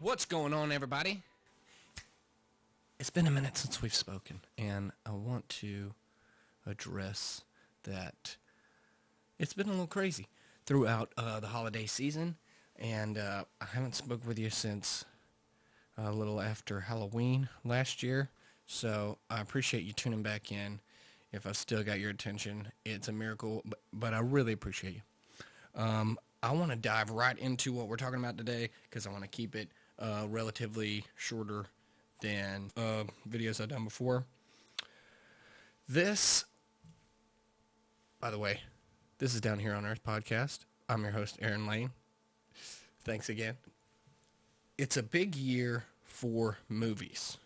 What's going on, everybody? It's been a minute since we've spoken, and I want to address that it's been a little crazy throughout the holiday season, and I haven't spoken with you since a little after Halloween last year, so I appreciate you tuning back in. If I've still got your attention, it's a miracle, but I really appreciate you. I want to dive right into what we're talking about today because I want to keep it relatively shorter than videos I've done before. This, by the way, this is Down Here on Earth podcast. I'm your host, Aaron Lane. Thanks again. It's a big year for movies.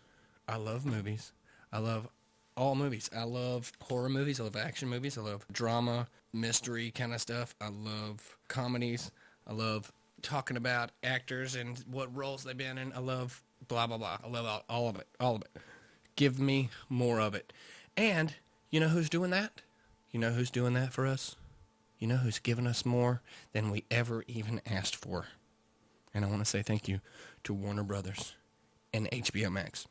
I love movies. I love all movies. I love horror movies. I love action movies. I love drama, mystery kind of stuff. I love comedies. I love talking about actors and what roles they've been in. I love blah, blah, blah. I love all of it. All of it. Give me more of it. And you know who's doing that? You know who's doing that for us? You know who's giving us more than we ever even asked for? And I want to say thank you to Warner Brothers and HBO Max.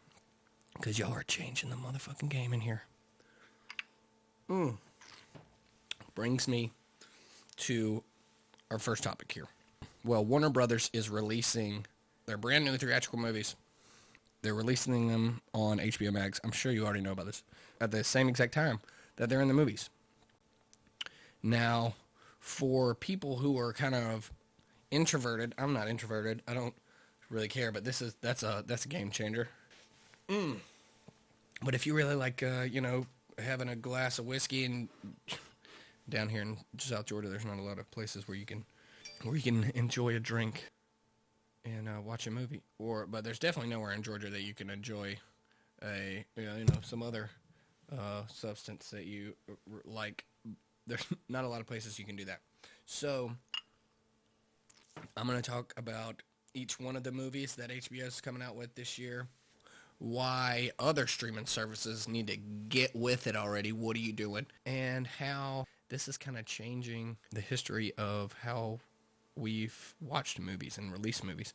Because y'all are changing the motherfucking game in here. Brings me to our first topic here. Well, Warner Brothers is releasing their brand new theatrical movies. They're releasing them on HBO Max. I'm sure you already know about this. At the same exact time that they're in the movies. Now, for people who are kind of introverted, I'm not introverted. I don't really care, but that's a game changer. But if you really like, having a glass of whiskey, and down here in South Georgia, there's not a lot of places where you can enjoy a drink and watch a movie. But there's definitely nowhere in Georgia that you can enjoy some other substance that you like. There's not a lot of places you can do that. So I'm going to talk about each one of the movies that HBO is coming out with this year. Why other streaming services need to get with it already. What are you doing? And how this is kind of changing the history of how we've watched movies and released movies.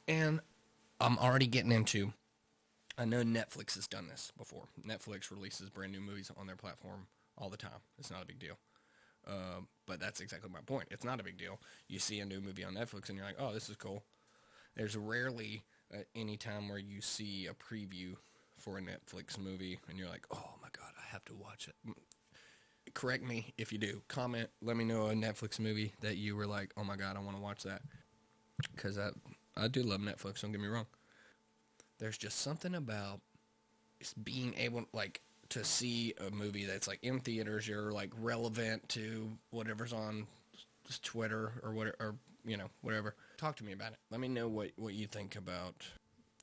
And I'm already getting into, I know Netflix has done this before. Netflix releases brand new movies on their platform all the time. It's not a big deal. But that's exactly my point. It's not a big deal. You see a new movie on Netflix and you're like, oh, this is cool. There's rarely any time where you see a preview for a Netflix movie and you're like, oh my God, I have to watch it. Correct me if you do. Comment, let me know a Netflix movie that you were like, oh my God, I want to watch that. Because I do love Netflix, don't get me wrong. There's just something about being able, to see a movie that's, in theaters, you're, relevant to whatever's on Twitter or whatever. Talk to me about it. Let me know what you think about.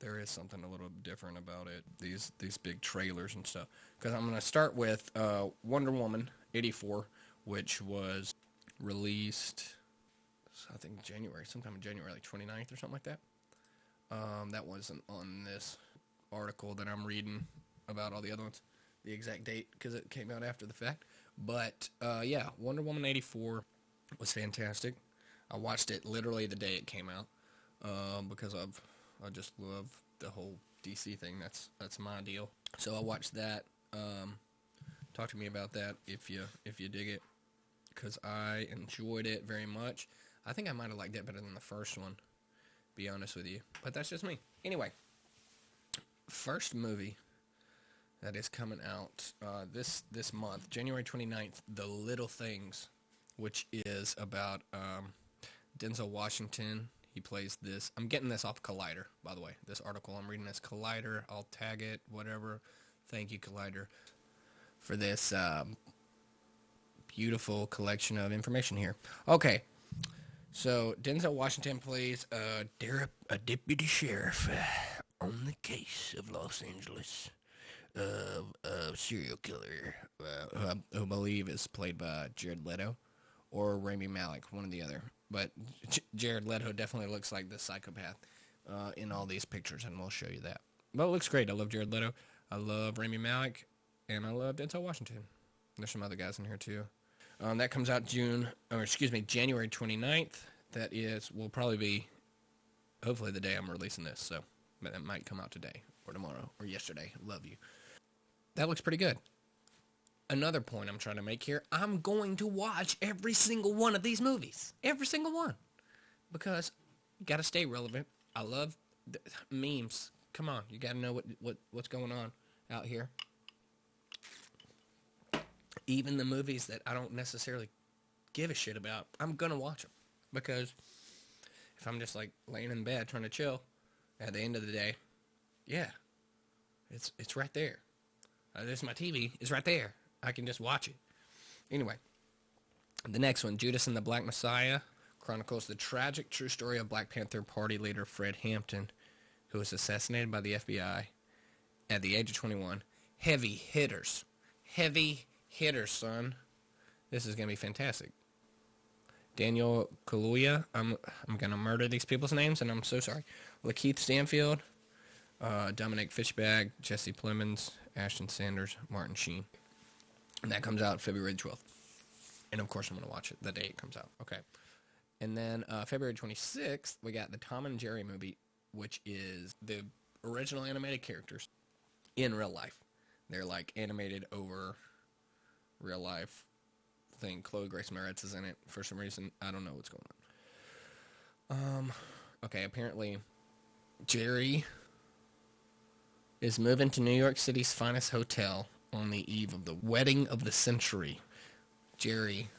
There is something a little different about it. These big trailers and stuff. Because I'm going to start with Wonder Woman 84, which was released, I think sometime in January, 29th or something like that. That wasn't on this article that I'm reading about all the other ones, the exact date, because it came out after the fact. But Wonder Woman 84 was fantastic. I watched it literally the day it came out because I just love the whole DC thing. That's my deal. So I watched that. Talk to me about that if you dig it, because I enjoyed it very much. I think I might have liked it better than the first one, be honest with you. But that's just me. Anyway, first movie that is coming out this month, January 29th, The Little Things, which is about Denzel Washington. He plays this. I'm getting this off Collider, by the way. This article I'm reading is Collider. I'll tag it, whatever. Thank you, Collider, for this beautiful collection of information here. Okay, so Denzel Washington plays a deputy sheriff on the case of Los Angeles of a serial killer who I believe is played by Jared Leto or Rami Malek, one or the other. But Jared Leto definitely looks like the psychopath in all these pictures, and we'll show you that. But it looks great. I love Jared Leto. I love Rami Malek, and I love Denzel Washington. There's some other guys in here too. That comes out January 29th. That will probably be Hopefully the day I'm releasing this, so but it might come out today or tomorrow or yesterday. Love you. That looks pretty good. Another point I'm trying to make here, I'm going to watch every single one of these movies. Every single one. Because you got to stay relevant. I love memes. Come on, you got to know what's going on out here. Even the movies that I don't necessarily give a shit about, I'm going to watch them. Because if I'm just like laying in bed trying to chill, at the end of the day, yeah, it's right there. There's my TV. It's right there. I can just watch it. Anyway, the next one, Judas and the Black Messiah, chronicles the tragic true story of Black Panther Party leader Fred Hampton, who was assassinated by the FBI at the age of 21. Heavy hitters. Heavy hitters, son. This is going to be fantastic. Daniel Kaluuya, I'm going to murder these people's names, and I'm so sorry. Lakeith Stanfield, Dominic Fishbag, Jesse Plemons, Ashton Sanders, Martin Sheen. And that comes out February 12th. And, of course, I'm going to watch it the day it comes out. Okay. And then February 26th, we got the Tom and Jerry movie, which is the original animated characters in real life. They're, like, animated over real life thing. Chloe Grace Moretz is in it for some reason. I don't know what's going on. Okay, apparently Jerry is moving to New York City's finest hotel on the eve of the wedding of the century. Jerry,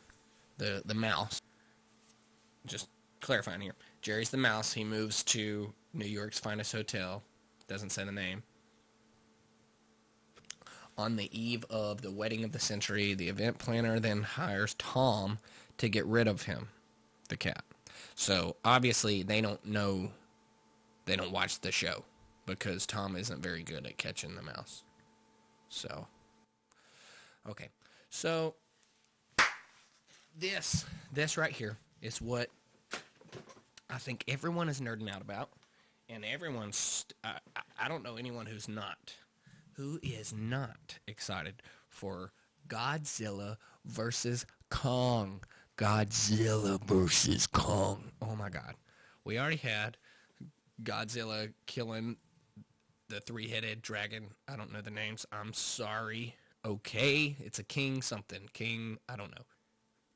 the mouse, just clarifying here, Jerry's the mouse. He moves to New York's finest hotel. Doesn't say the name. On the eve of the wedding of the century, the event planner then hires Tom to get rid of him, the cat. So, obviously, they don't watch the show, because Tom isn't very good at catching the mouse. So, okay. So, this right here is what I think everyone is nerding out about, and everyone's, I don't know anyone who is not excited for Godzilla versus Kong. Godzilla versus Kong. Oh my God. We already had Godzilla killing the three-headed dragon. I don't know the names. I'm sorry. Okay. It's a king something. King, I don't know.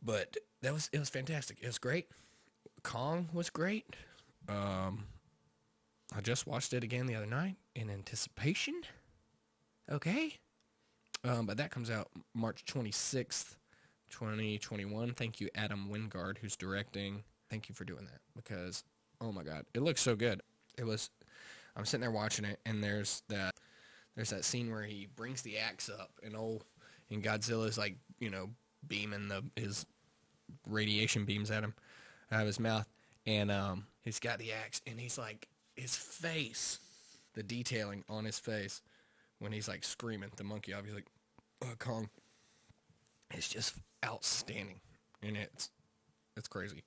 But it was fantastic. It was great. Kong was great. I just watched it again the other night in anticipation. Okay. But that comes out March 26th, 2021. Thank you, Adam Wingard, who's directing. Thank you for doing that, because, oh my God, it looks so good. I'm sitting there watching it, and there's that scene where he brings the axe up, and Godzilla's like, beaming his radiation beams at him out of his mouth, and he's got the axe, and he's like, his face, the detailing on his face, when he's like screaming, the monkey obviously, Kong, it's just outstanding, and it's crazy.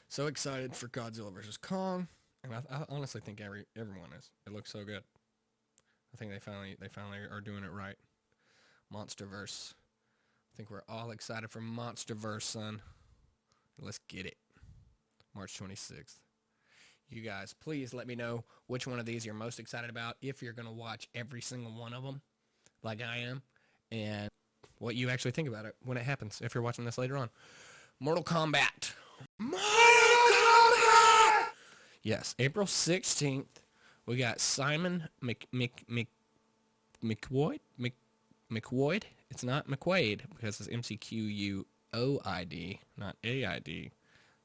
So excited for Godzilla versus Kong, and I honestly think everyone is. It looks so good. I think they finally are doing it right. Monsterverse. I think we're all excited for Monsterverse, son. Let's get it. March 26th. You guys, please let me know which one of these you're most excited about, if you're going to watch every single one of them, like I am, and what you actually think about it when it happens, if you're watching this later on. Mortal Kombat. Yes, April 16th, we got Simon McQuoid. It's not McQuaid, because it's McQuoid, not AID.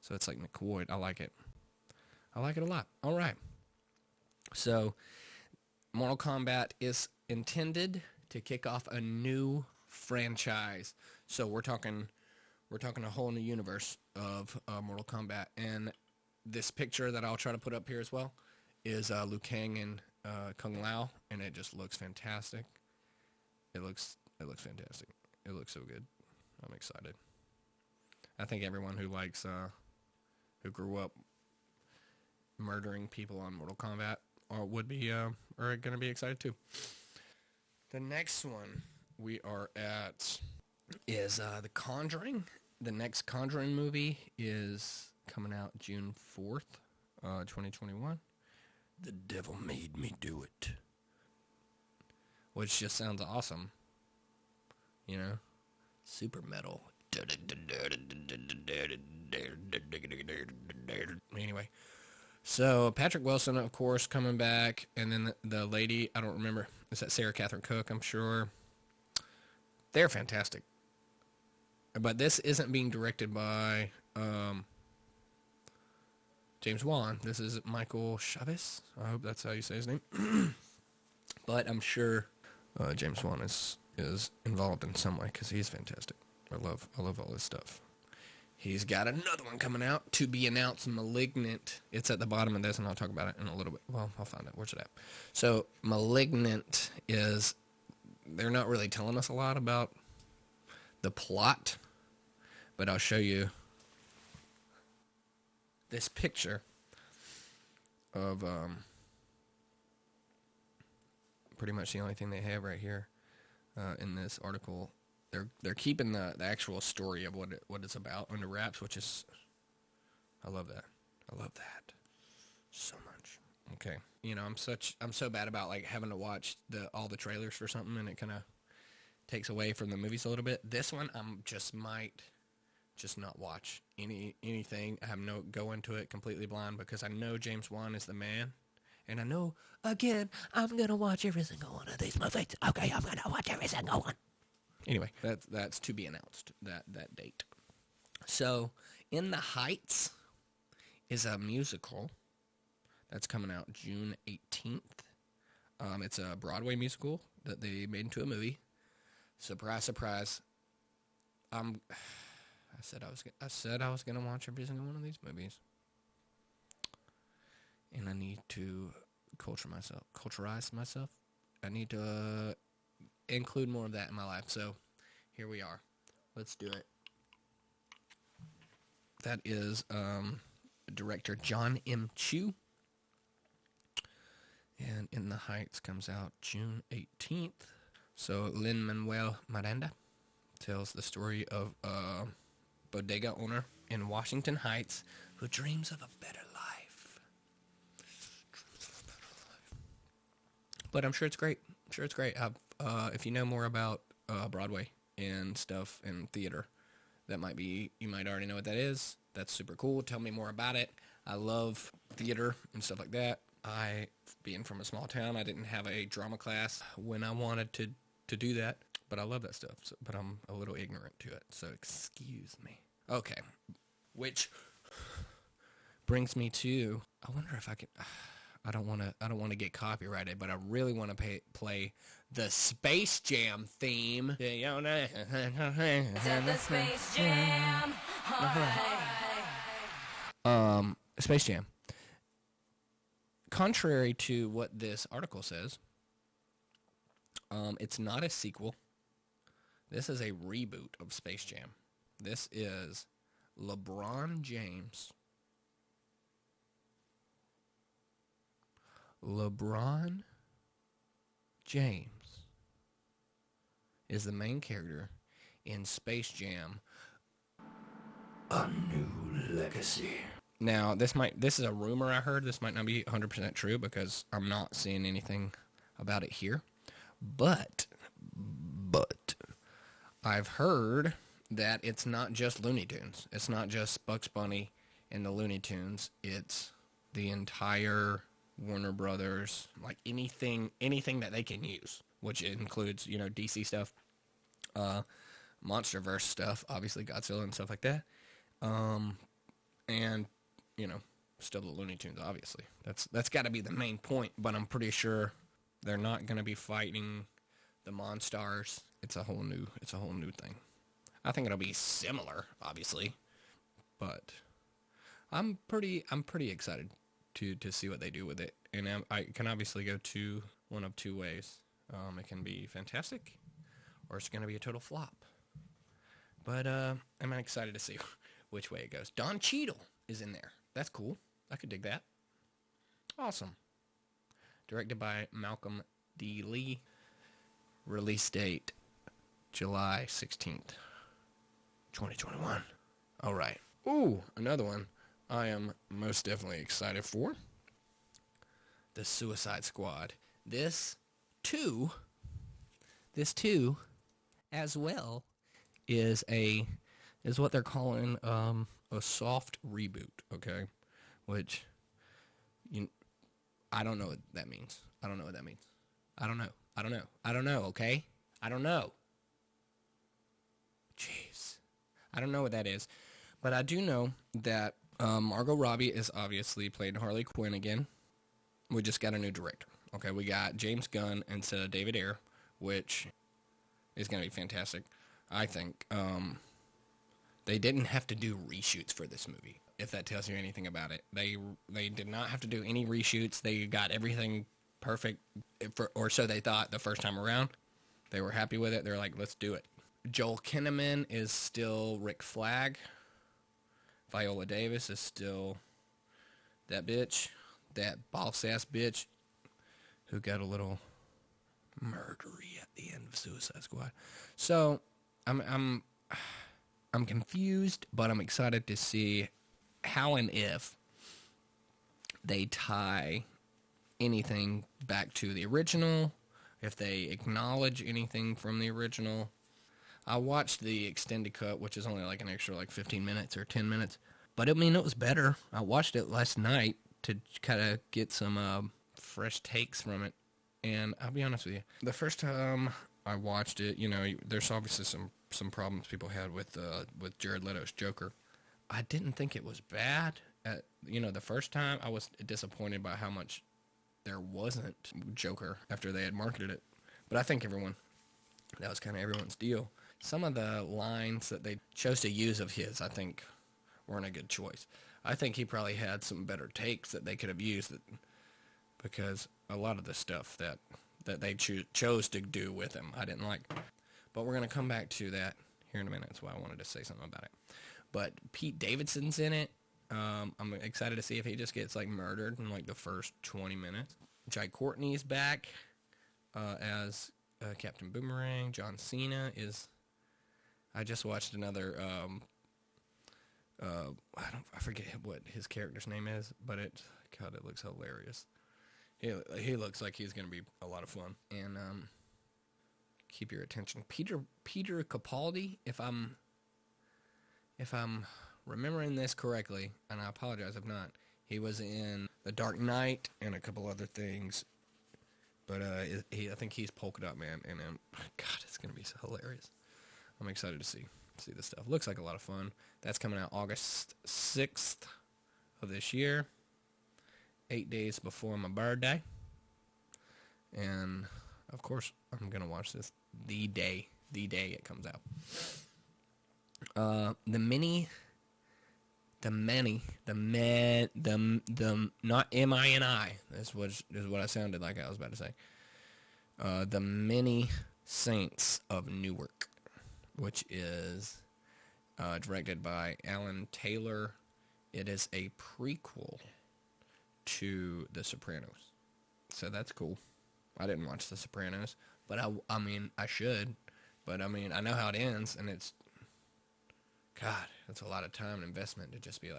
So it's like McQuoid. I like it. I like it a lot. All right. So, Mortal Kombat is intended to kick off a new franchise. So we're talking a whole new universe of Mortal Kombat. And this picture that I'll try to put up here as well is Liu Kang and Kung Lao, and it just looks fantastic. It looks fantastic. It looks so good. I'm excited. I think everyone who likes who grew up murdering people on Mortal Kombat are going to be excited too. The next one we are at is The Conjuring. The next Conjuring movie is coming out June 4th, 2021. The devil made me do it. Which just sounds awesome. You know? Super metal. Anyway. So, Patrick Wilson, of course, coming back. And then the lady, I don't remember. Is that Sarah Catherine Cook, I'm sure. They're fantastic. But this isn't being directed by James Wan. This is Michael Chavez. I hope that's how you say his name. But I'm sure James Wan is involved in some way because he's fantastic. I love all this stuff. He's got another one coming out, to be announced, Malignant. It's at the bottom of this, and I'll talk about it in a little bit. Well, I'll find it. Where's it at? So, Malignant is, they're not really telling us a lot about the plot, but I'll show you this picture of pretty much the only thing they have right here in this article. They're keeping the actual story of what it's about under wraps, which is, I love that. I love that so much. Okay, you know, I'm so bad about like having to watch all the trailers for something, and it kind of takes away from the movies a little bit. This one, might not watch anything. I have go into it completely blind because I know James Wan is the man, and I know, again, I'm gonna watch every single one of these movies. Okay, I'm gonna watch every single one. Anyway, that's to be announced, that date. So, In the Heights is a musical that's coming out June 18th. It's a Broadway musical that they made into a movie. Surprise, surprise. I said I was gonna watch every single one of these movies, and I need to culturize myself. I need to include more of that in my life. So here we are. Let's do it. That is director John M. Chu. And In the Heights comes out June 18th. So Lin-Manuel Miranda tells the story of a bodega owner in Washington Heights who dreams of a better life. But I'm sure it's great. If you know more about Broadway and stuff and theater, you might already know what that is. That's super cool. Tell me more about it. I love theater and stuff like that. Being from a small town, I didn't have a drama class when I wanted to do that, but I love that stuff. But I'm a little ignorant to it, so excuse me. Okay, which brings me to, I wonder if I can. I don't want to get copyrighted, but I really want to play the Space Jam theme. Set the Space Jam. Space Jam. Contrary to what this article says, it's not a sequel. This is a reboot of Space Jam. This is LeBron James. LeBron James is the main character in Space Jam: A New Legacy. Now, this is a rumor I heard. This might not be 100% true because I'm not seeing anything about it here. But I've heard that it's not just Looney Tunes. It's not just Bugs Bunny and the Looney Tunes. It's the entire Warner Brothers, like anything that they can use, which includes, DC stuff, MonsterVerse stuff, obviously Godzilla and stuff like that, and still the Looney Tunes, obviously. That's got to be the main point. But I'm pretty sure they're not going to be fighting the Monstars. It's a whole new thing. I think it'll be similar, obviously, but I'm pretty excited to see what they do with it. And I can obviously go to one of two ways. It can be fantastic, or it's going to be a total flop. But I'm excited to see which way it goes. Don Cheadle is in there. That's cool. I could dig that. Awesome. Directed by Malcolm D. Lee. Release date July 16th, 2021. All right. Ooh, another one I am most definitely excited for. the Suicide Squad. This too, as well, is what they're calling a soft reboot. Okay, which I don't know what that means. I don't know. Okay, I don't know. Jeez, I don't know what that is, but I do know that Margot Robbie is obviously playing Harley Quinn again. We just got a new director. Okay, we got James Gunn instead of David Ayer, which is going to be fantastic, I think. They didn't have to do reshoots for this movie, if that tells you anything about it. They did not have to do any reshoots. They got everything perfect, or so they thought the first time around. They were happy with it. They're like, let's do it. Joel Kinnaman is still Rick Flag. Viola Davis is still that bitch, that boss-ass bitch who got a little murdery at the end of Suicide Squad. So, I'm confused, but I'm excited to see how and if they tie anything back to the original, if they acknowledge anything from the original. I watched the extended cut, which is only like an extra 15 minutes or 10 minutes. But I mean, it was better. I watched it last night to kind of get some fresh takes from it. And I'll be honest with you, the first time I watched it, there's obviously some problems people had with Jared Leto's Joker. I didn't think it was bad. The first time I was disappointed by how much there wasn't Joker after they had marketed it. But I think that was kind of everyone's deal. Some of the lines that they chose to use of his, I think, weren't a good choice. I think he probably had some better takes that they could have used, because a lot of the stuff that they chose to do with him, I didn't like. But we're going to come back to that here in a minute. That's why I wanted to say something about it. But Pete Davidson's in it. I'm excited to see if he just gets murdered in the first 20 minutes. Jai Courtney's back as Captain Boomerang. John Cena is... I just watched another, I forget what his character's name is, but it looks hilarious. He looks like he's going to be a lot of fun. And keep your attention. Peter Capaldi, if I'm remembering this correctly, and I apologize if not, he was in The Dark Knight and a couple other things. But I think he's Polka Dot Man, and God, it's going to be so hilarious. I'm excited to see this stuff. Looks like a lot of fun. That's coming out August 6th of this year, 8 days before my birthday. And, of course, I'm going to watch this the day it comes out. Not M-I-N-I. Is what I sounded like I was about to say. The Many Saints of Newark, which is directed by Alan Taylor. It is a prequel to The Sopranos. So that's cool. I didn't watch The Sopranos, but I mean, I should. But I mean, I know how it ends, and it's... God, that's a lot of time and investment to just be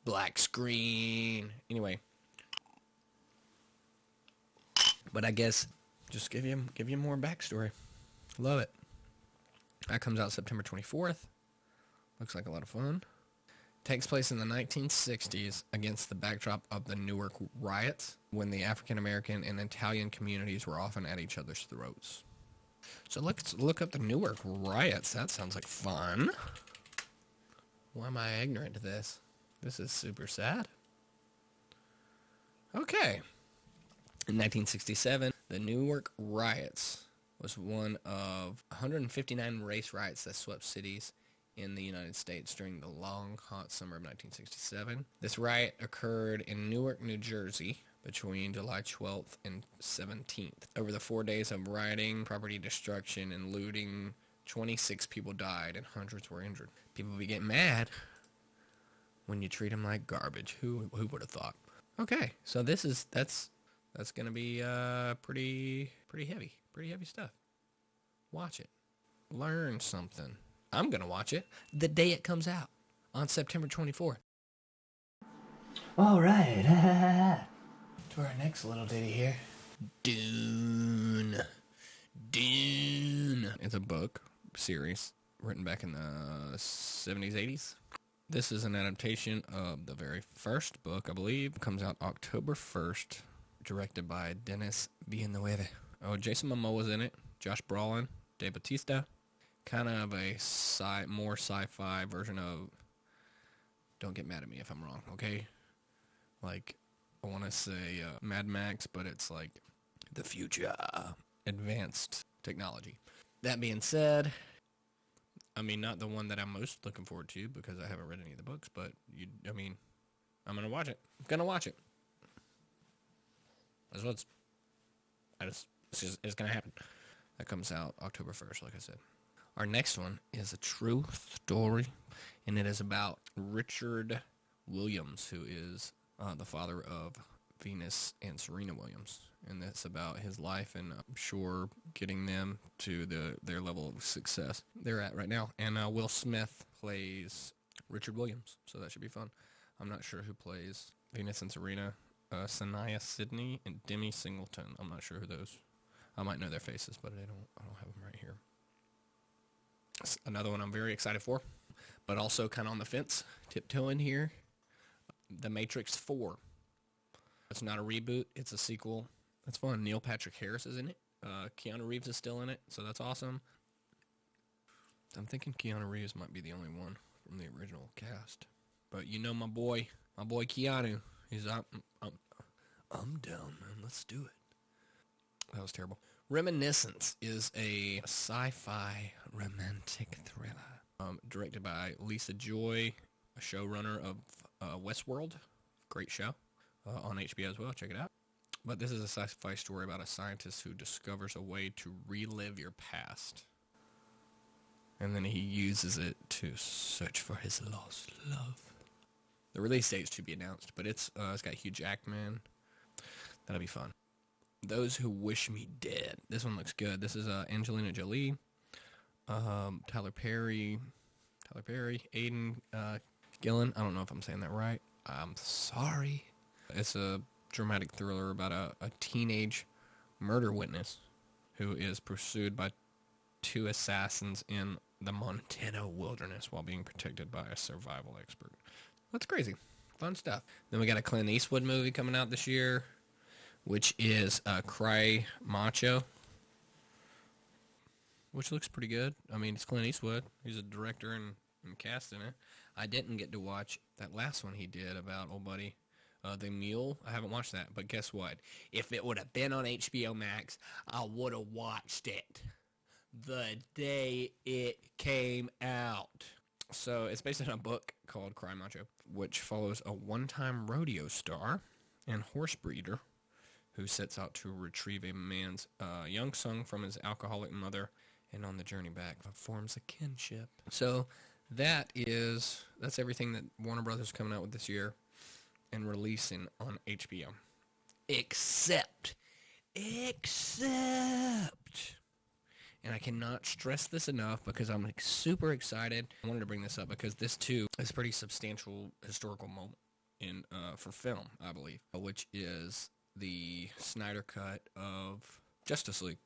black screen. Anyway. But I guess just give you more backstory. Love it. That comes out September 24th. Looks like a lot of fun. Takes place in the 1960s against the backdrop of the Newark riots, when the African American and Italian communities were often at each other's throats. So let's look up the Newark riots. That sounds like fun. Why am I ignorant to this? This is super sad. Okay. In 1967, the Newark riots was one of 159 race riots that swept cities in the United States during the long, hot summer of 1967. This riot occurred in Newark, New Jersey, between July 12th and 17th. Over the 4 days of rioting, property destruction, and looting, 26 people died and hundreds were injured. People be getting mad when you treat them like garbage. Who would have thought? Okay, so that's gonna be pretty heavy stuff. Watch it. Learn something. I'm gonna watch it the day it comes out on September 24th. All right. to our next little ditty here. Dune. It's a book series written back in the 70s, 80s. This is an adaptation of the very first book, I believe. It comes out October 1st, directed by Denis Villeneuve. Oh, Jason Momoa's in it. Josh Brolin, Dave Bautista. Kind of a more sci-fi version of... Don't get mad at me if I'm wrong, okay? Like, I want to say Mad Max, but it's like the future. Advanced technology. That being said, I mean, not the one that I'm most looking forward to because I haven't read any of the books, but, I'm going to watch it. I'm going to watch it. That's what's... It's going to happen. That comes out October 1st, like I said. Our next one is a true story, and it is about Richard Williams, who is the father of Venus and Serena Williams. And that's about his life and I'm sure getting them to their level of success they're at right now. And Will Smith plays Richard Williams, so that should be fun. I'm not sure who plays Venus and Serena. Sanaya Sidney and Demi Singleton. I'm not sure who those. I might know their faces, but I don't have them right here. It's another one I'm very excited for, but also kind of on the fence, tiptoeing here. The Matrix 4. It's not a reboot. It's a sequel. That's fun. Neil Patrick Harris is in it. Keanu Reeves is still in it, so that's awesome. I'm thinking Keanu Reeves might be the only one from the original cast. But you know my boy Keanu. He's I'm down, man. Let's do it. That was terrible. Reminiscence is a sci-fi romantic thriller. Directed by Lisa Joy, a showrunner of Westworld. Great show. On HBO as well. Check it out. But this is a sci-fi story about a scientist who discovers a way to relive your past. And then he uses it to search for his lost love. The release date is to be announced, but it's got Hugh Jackman. That'll be fun. Those Who Wish Me Dead. This one looks good. This is Angelina Jolie, Tyler Perry, Aidan Gillen. I don't know if I'm saying that right. I'm sorry. It's a dramatic thriller about a teenage murder witness who is pursued by two assassins in the Montana wilderness while being protected by a survival expert. That's crazy. Fun stuff. Then we got a Clint Eastwood movie coming out this year, which is Cry Macho, which looks pretty good. I mean, it's Clint Eastwood. He's a director and cast in it. I didn't get to watch that last one he did about old buddy. The Mule, I haven't watched that, but guess what? If it would have been on HBO Max, I would have watched it the day it came out. So it's based on a book called Cry Macho, which follows a one-time rodeo star and horse breeder who sets out to retrieve a man's young son from his alcoholic mother, and on the journey back forms a kinship. So that's everything that Warner Brothers is coming out with this year and releasing on HBO. Except, and I cannot stress this enough because I'm super excited. I wanted to bring this up because this too is a pretty substantial historical moment for film, I believe, which is the Snyder cut of Justice League,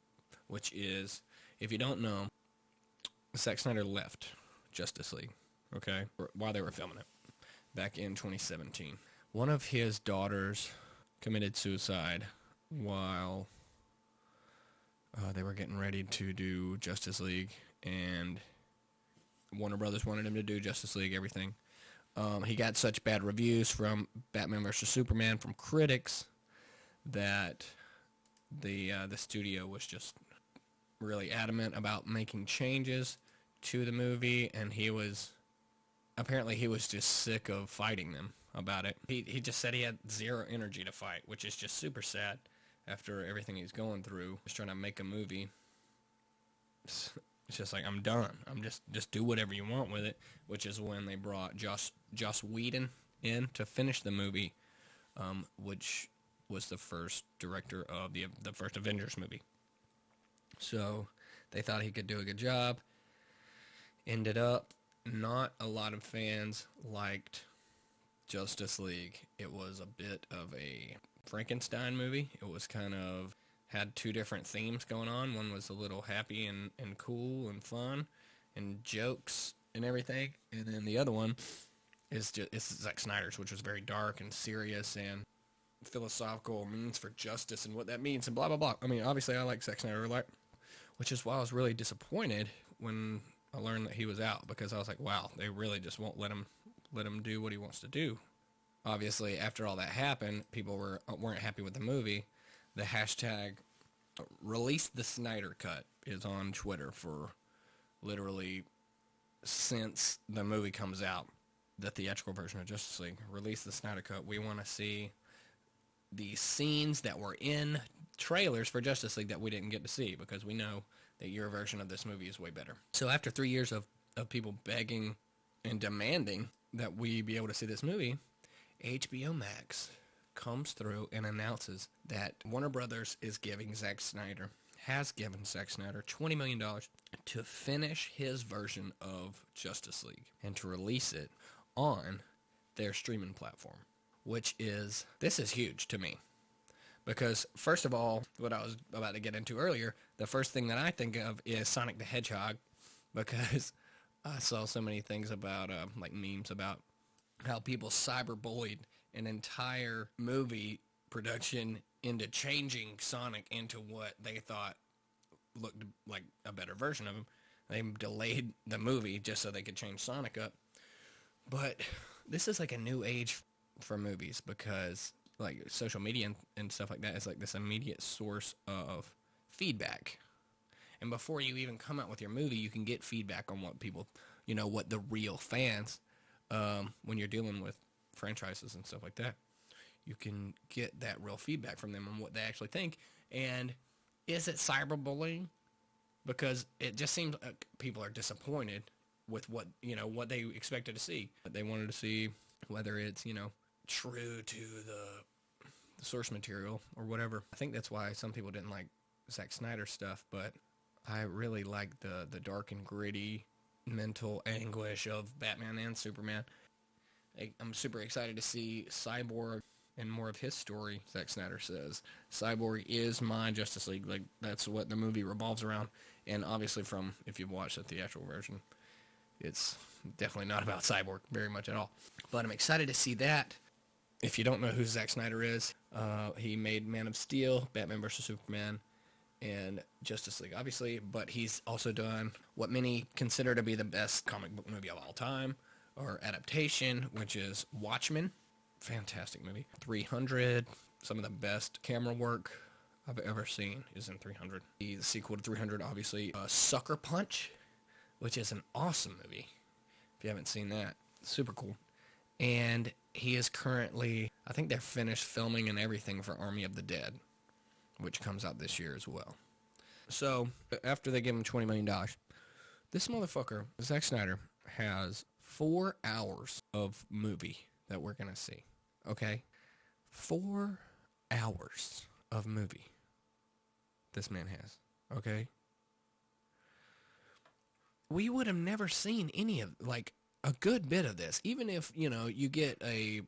which is, if you don't know, Zack Snyder left Justice League, okay, while they were filming it back in 2017. One of his daughters committed suicide while they were getting ready to do Justice League, and Warner Brothers wanted him to do Justice League, everything. He got such bad reviews from Batman vs. Superman from critics that the studio was just really adamant about making changes to the movie, and he was just sick of fighting them about it. He just said he had zero energy to fight, which is just super sad after everything he's going through. Just trying to make a movie. It's just like, I'm done. I'm just do whatever you want with it, which is when they brought Joss Whedon in to finish the movie, which was the first director of the first Avengers movie. So they thought he could do a good job. Ended up, not a lot of fans liked Justice League. It was a bit of a Frankenstein movie. It was kind of had two different themes going on. One was a little happy and cool and fun and jokes and everything. And then the other one is Zack Snyder's, which was very dark and serious and philosophical, means for justice and what that means and blah, blah, blah. I mean, obviously I like Zack Snyder a lot, which is why I was really disappointed when I learned that he was out, because I was like, wow, they really just won't let him do what he wants to do. Obviously, after all that happened, people weren't happy with the movie. The hashtag release the Snyder cut is on Twitter for literally since the movie comes out, the theatrical version of Justice League. Release the Snyder cut. We want to see the scenes that were in trailers for Justice League that we didn't get to see, because we know that your version of this movie is way better. So after 3 years of people begging and demanding that we be able to see this movie, HBO Max comes through and announces that Warner Brothers has given Zack Snyder $20 million to finish his version of Justice League and to release it on their streaming platform, this is huge to me. Because, first of all, what I was about to get into earlier, the first thing that I think of is Sonic the Hedgehog, because I saw so many things about, like memes about how people cyberbullied an entire movie production into changing Sonic into what they thought looked like a better version of him. They delayed the movie just so they could change Sonic up. But this is like a new age for movies, because like social media and stuff like that is like this immediate source of feedback. And before you even come out with your movie, you can get feedback on what people, what the real fans, when you're dealing with franchises and stuff like that, you can get that real feedback from them on what they actually think. And is it cyberbullying? Because it just seems like people are disappointed with what they expected to see. They wanted to see whether it's, true to the source material or whatever. I think that's why some people didn't like Zack Snyder stuff, but I really like the dark and gritty mental anguish of Batman and Superman. I'm super excited to see Cyborg and more of his story. Zack Snyder says Cyborg is my Justice League. Like, that's what the movie revolves around. And obviously, if you've watched the theatrical version, it's definitely not about Cyborg very much at all. But I'm excited to see that. If you don't know who Zack Snyder is, he made Man of Steel, Batman vs. Superman, and Justice League, obviously. But he's also done what many consider to be the best comic book movie of all time, or adaptation, which is Watchmen. Fantastic movie. 300, some of the best camera work I've ever seen is in 300. The sequel to 300, obviously, Sucker Punch, which is an awesome movie. If you haven't seen that, super cool. And he is currently, I think they're finished filming and everything for Army of the Dead, which comes out this year as well. So, after they give him $20 million, this motherfucker, Zack Snyder, has 4 hours of movie that we're going to see. Okay? 4 hours of movie this man has. Okay? We would have never seen any of, like, a good bit of this. Even if, you get a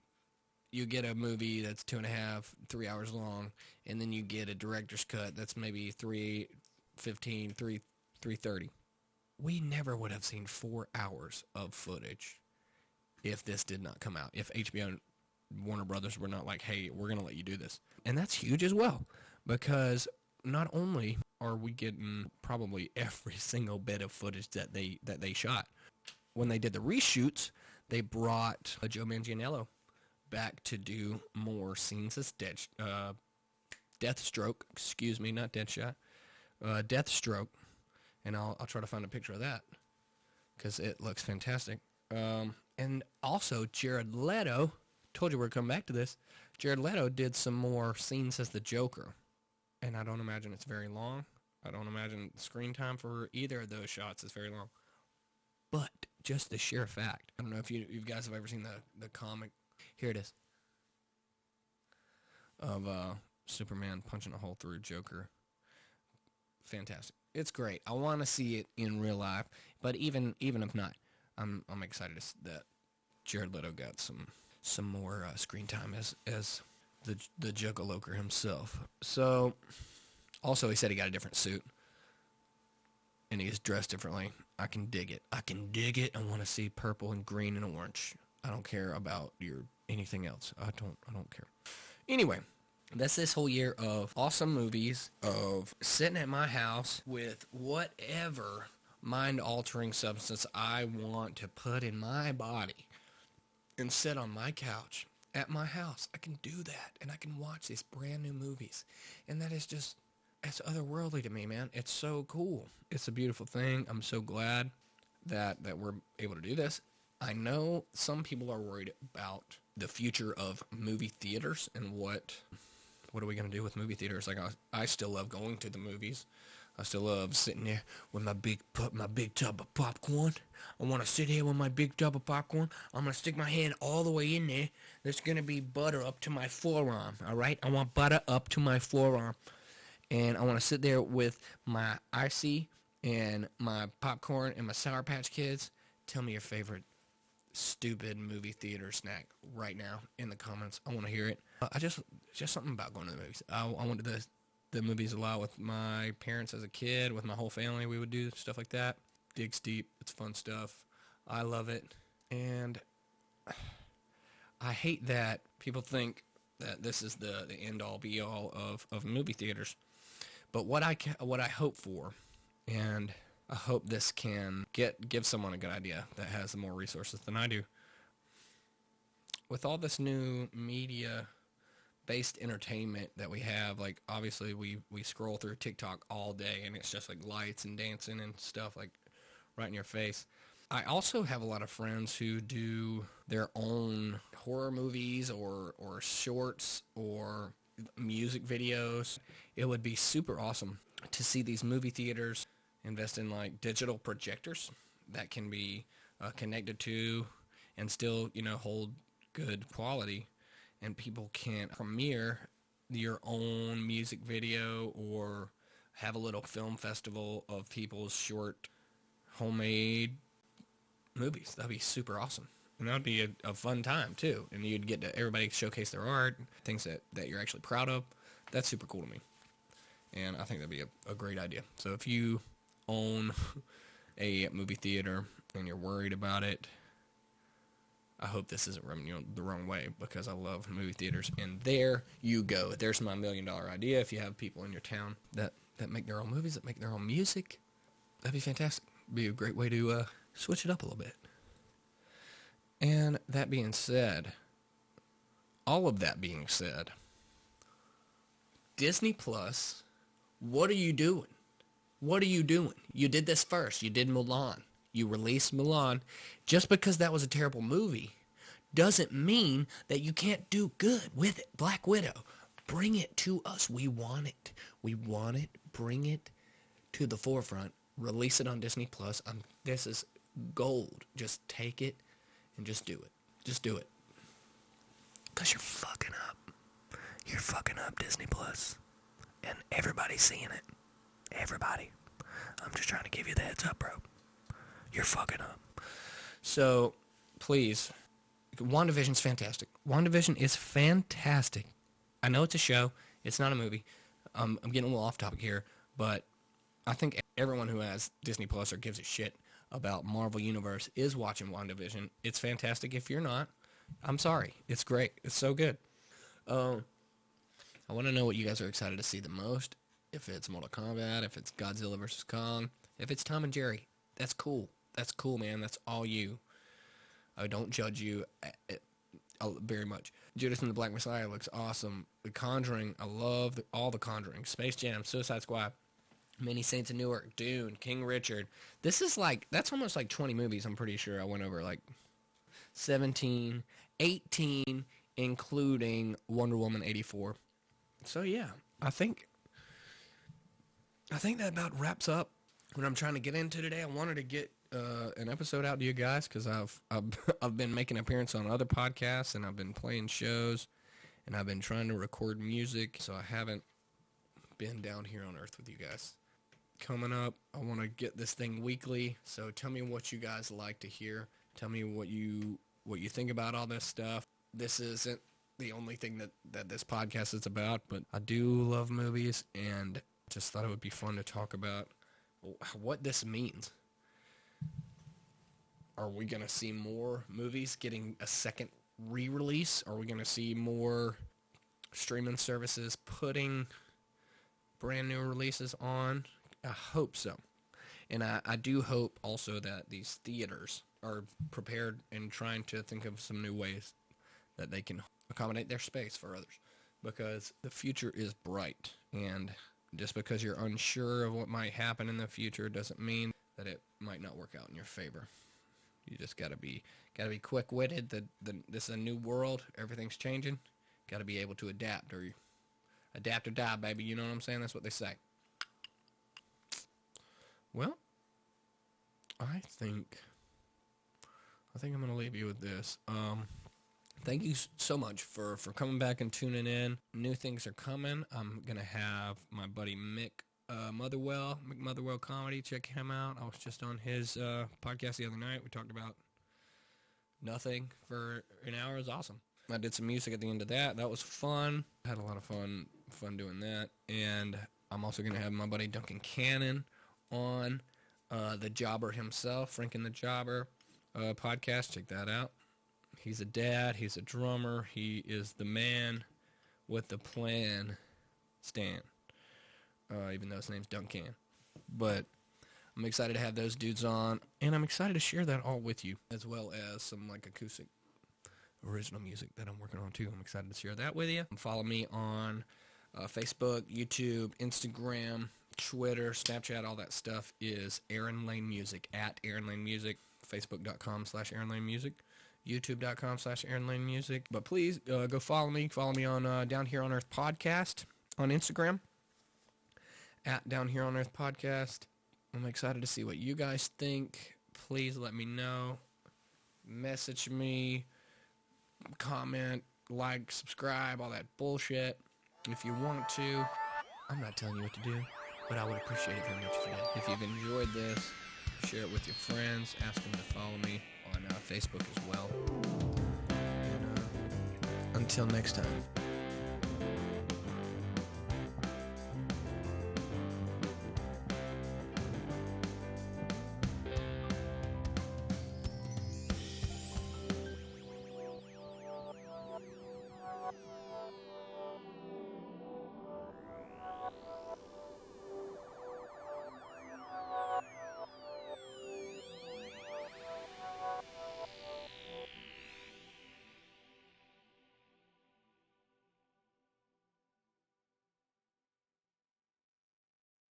movie that's 2.5, 3 hours long, and then you get a director's cut that's maybe 3:15, 3:30. We never would have seen 4 hours of footage if this did not come out. If HBO and Warner Brothers were not like, hey, we're going to let you do this. And that's huge as well, because not only are we getting probably every single bit of footage that they shot. When they did the reshoots, they brought Joe Manganiello back to do more scenes as Deathstroke. Excuse me, not Deadshot. Deathstroke. And I'll try to find a picture of that, because it looks fantastic. And also, Jared Leto, told you we're coming back to this, Jared Leto did some more scenes as the Joker. And I don't imagine it's very long. I don't imagine screen time for either of those shots is very long. But just the sheer fact, I don't know if you guys have ever seen the comic. Here it is. Of Superman punching a hole through Joker. Fantastic. It's great. I want to see it in real life. But even if not, I'm excited that Jared Leto got some more screen time as the Juggaloker himself. So, also he said he got a different suit, and he's dressed differently. I can dig it. I can dig it. I want to see purple and green and orange. I don't care about anything else. I don't care. Anyway, that's this whole year of awesome movies, of sitting at my house with whatever mind-altering substance I want to put in my body and sit on my couch at my house. I can do that, and I can watch these brand new movies. And that is just, it's otherworldly to me, man. It's so cool. It's a beautiful thing. I'm so glad that we're able to do this. I know some people are worried about the future of movie theaters and what are we going to do with movie theaters? Like, I still love going to the movies. I still love sitting there with my big tub of popcorn. I want to sit here with my big tub of popcorn. I'm going to stick my hand all the way in there. There's going to be butter up to my forearm, all right? I want butter up to my forearm. And I want to sit there with my icy and my popcorn and my Sour Patch Kids. Tell me your favorite stupid movie theater snack right now in the comments. I want to hear it. Just something about going to the movies. I went to the movies a lot with my parents as a kid, with my whole family. We would do stuff like that. Digs deep. It's fun stuff. I love it. And I hate that people think that this is the end-all, be-all of movie theaters. But what I hope for, and I hope this can give someone a good idea that has more resources than I do. With all this new media-based entertainment that we have, like, obviously we scroll through TikTok all day, and it's just like lights and dancing and stuff like right in your face. I also have a lot of friends who do their own horror movies or shorts or music videos. It would be super awesome to see these movie theaters invest in like digital projectors that can be connected to and still, hold good quality, and people can premiere your own music video or have a little film festival of people's short homemade movies. That'd be super awesome. And that would be a fun time too. And you'd get to everybody showcase their art, things that you're actually proud of. That's super cool to me. And I think that'd be a great idea. So if you own a movie theater and you're worried about it, I hope this isn't rubbing you the wrong way, because I love movie theaters. And there you go. There's my $1 million idea. If you have people in your town that make their own movies, that make their own music, that'd be fantastic. Be a great way to switch it up a little bit. And that being said, all of that being said, Disney Plus, what are you doing? What are you doing? You did this first. You did Mulan. You released Mulan. Just because that was a terrible movie doesn't mean that you can't do good with it. Black Widow, bring it to us. We want it. We want it. Bring it to the forefront. Release it on Disney Plus. This is gold. Just take it and just do it. Just do it. Because you're fucking up. You're fucking up, Disney Plus. And everybody's seeing it. Everybody. I'm just trying to give you the heads up, bro. You're fucking up. So, please. WandaVision's fantastic. WandaVision is fantastic. I know it's a show. It's not a movie. I'm getting a little off topic here, but I think everyone who has Disney Plus or gives a shit about Marvel Universe is watching WandaVision. It's fantastic. If you're not, I'm sorry. It's great. It's so good. I want to know what you guys are excited to see the most. If it's Mortal Kombat, if it's Godzilla vs. Kong, if it's Tom and Jerry, that's cool. That's cool, man. That's all you. I don't judge you very much. Judas and the Black Messiah looks awesome. The Conjuring, I love all the Conjuring. Space Jam, Suicide Squad, Many Saints of Newark, Dune, King Richard. This is that's almost like 20 movies. I'm pretty sure I went over like 17, 18, including Wonder Woman 84. So yeah, I think that about wraps up what I'm trying to get into today. I wanted to get an episode out to you guys because I've been making an appearance on other podcasts, and I've been playing shows, and I've been trying to record music, so I haven't been down here on Earth with you guys. Coming up, I want to get this thing weekly, so tell me what you guys like to hear. Tell me what you think about all this stuff. This isn't the only thing that this podcast is about, but I do love movies, and just thought it would be fun to talk about what this means. Are we going to see more movies getting a second re-release? Are we going to see more streaming services putting brand new releases on? I hope so. And I do hope also that these theaters are prepared and trying to think of some new ways that they can accommodate their space for others, because the future is bright, and just because you're unsure of what might happen in the future doesn't mean that it might not work out in your favor. You just gotta be quick-witted. This is a new world. Everything's changing. Gotta be able to adapt or die, baby. You know what I'm saying? That's what they say. Well, I think I'm gonna leave you with this. Thank you so much for coming back and tuning in. New things are coming. I'm gonna have my buddy Mick Motherwell Comedy. Check him out. I was just on his podcast the other night. We talked about nothing for an hour. It was awesome. I did some music at the end of that. That was fun. I had a lot of fun doing that. And I'm also going to have my buddy Duncan Cannon on the Jobber himself, Franken the Jobber podcast. Check that out. He's a dad. He's a drummer. He is the man with the plan, Stan. Even though his name's Duncan. But I'm excited to have those dudes on, and I'm excited to share that all with you, as well as some like acoustic original music that I'm working on too. I'm excited to share that with you. Follow me on Facebook, YouTube, Instagram, Twitter, Snapchat. All that stuff is Aaron Lane Music, at Aaron Lane Music. Facebook.com/Aaron Lane Music. YouTube.com/Aaron Lane Music. But please go follow me. Follow me on Down Here on Earth Podcast on Instagram. At Down Here on Earth Podcast. I'm excited to see what you guys think. Please let me know. Message me. Comment. Like. Subscribe. All that bullshit. If you want to. I'm not telling you what to do, but I would appreciate it very much if you did. If you've enjoyed this, share it with your friends. Ask them to follow me on Facebook as well. And until next time.